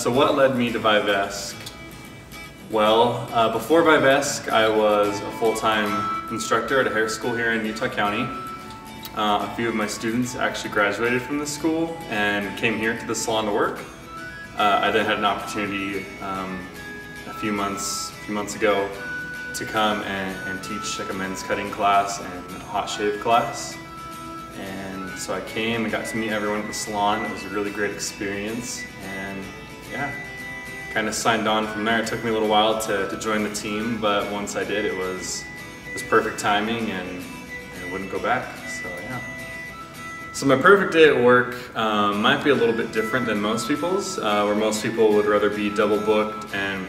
So what led me to VIVESQUE? Well, before VIVESQUE, I was a full-time instructor at a hair school here in Utah County. A few of my students actually graduated from the school and came here to the salon to work. I then had an opportunity a few months ago to come and teach like a men's cutting class and a hot shave class. And so I came and got to meet everyone at the salon. It was a really great experience, and yeah, kind of signed on from there. It took me a little while to join the team, but once I did, it was perfect timing, and I wouldn't go back. So yeah. So my perfect day at work might be a little bit different than most people's, where most people would rather be double booked and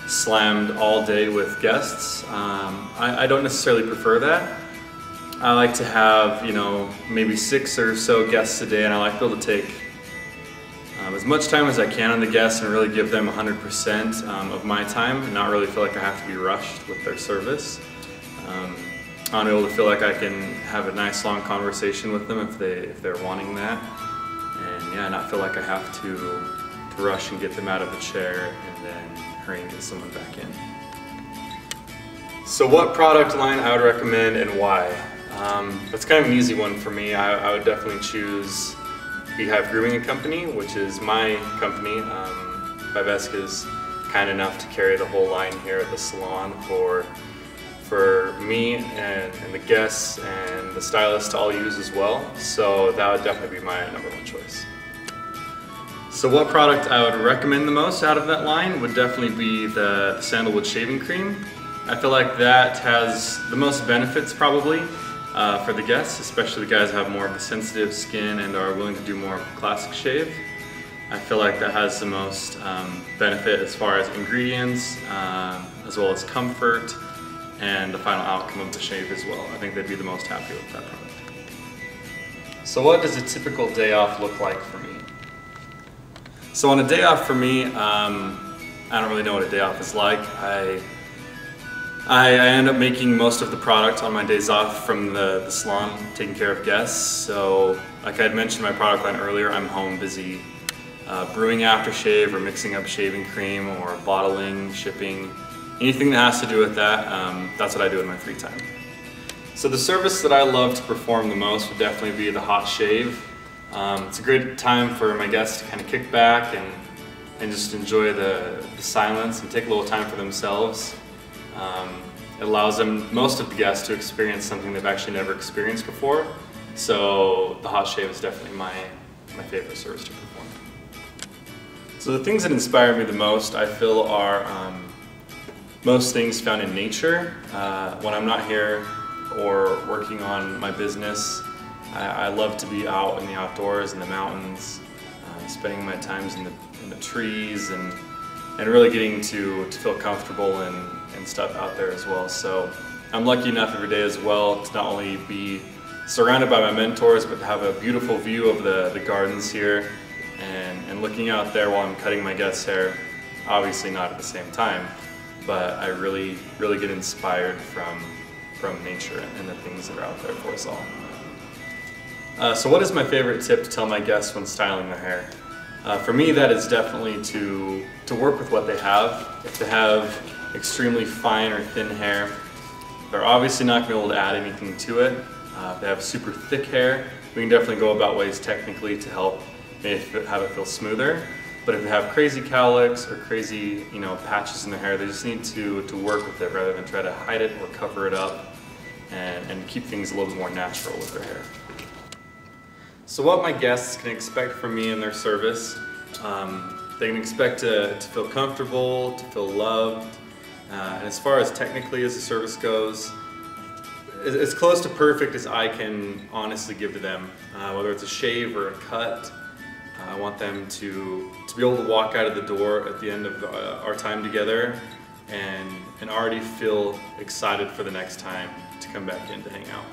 slammed all day with guests. I don't necessarily prefer that. I like to have, maybe 6 or so guests a day, and I like to be able to take as much time as I can on the guests and really give them 100% of my time and not really feel like I have to be rushed with their service. I want to be able to feel like I can have a nice long conversation with them if they're wanting that, and yeah, not feel like I have to rush and get them out of the chair and then hurry and get someone back in. So what product line I would recommend and why? That's kind of an easy one for me. I would definitely choose Beehive Grooming Co, which is my company. VIVESQUE is kind enough to carry the whole line here at the salon for me and the guests and the stylists to all use as well. So that would definitely be my #1 choice. So what product I would recommend the most out of that line would definitely be the sandalwood shaving cream. I feel like that has the most benefits probably for the guests, especially the guys who have more of a sensitive skin and are willing to do more of a classic shave. I feel like that has the most benefit as far as ingredients, as well as comfort, and the final outcome of the shave as well. I think they'd be the most happy with that product. So what does a typical day off look like for me? So on a day off for me, I don't really know what a day off is like. I end up making most of the product on my days off from the salon, taking care of guests. So like I had mentioned my product line earlier, I'm home busy brewing aftershave or mixing up shaving cream or bottling, shipping, anything that has to do with that. That's what I do in my free time. So the service that I love to perform the most would definitely be the hot shave. It's a great time for my guests to kind of kick back and just enjoy the silence and take a little time for themselves. It allows them, most of the guests, to experience something they've actually never experienced before. So the hot shave is definitely my favorite service to perform. So the things that inspire me the most, I feel, are most things found in nature. When I'm not here or working on my business, I love to be out in the outdoors, in the mountains, spending my times in the trees and really getting to feel comfortable and stuff out there as well. So I'm lucky enough every day as well to not only be surrounded by my mentors, but to have a beautiful view of the gardens here and looking out there while I'm cutting my guests' hair. Obviously not at the same time, but I really get inspired from nature and the things that are out there for us all. So what is my favorite tip to tell my guests when styling their hair? For me, that is definitely to work with what they have. If they have extremely fine or thin hair, they're obviously not going to be able to add anything to it. If they have super thick hair, we can definitely go about ways technically to help have it feel smoother. But if they have crazy cowlicks or crazy patches in their hair, they just need to work with it rather than try to hide it or cover it up and keep things a little bit more natural with their hair. So what my guests can expect from me in their service, they can expect to feel comfortable, to feel loved, and as far as technically as the service goes, as close to perfect as I can honestly give to them, whether it's a shave or a cut. I want them to be able to walk out of the door at the end of our time together and already feel excited for the next time to come back in to hang out.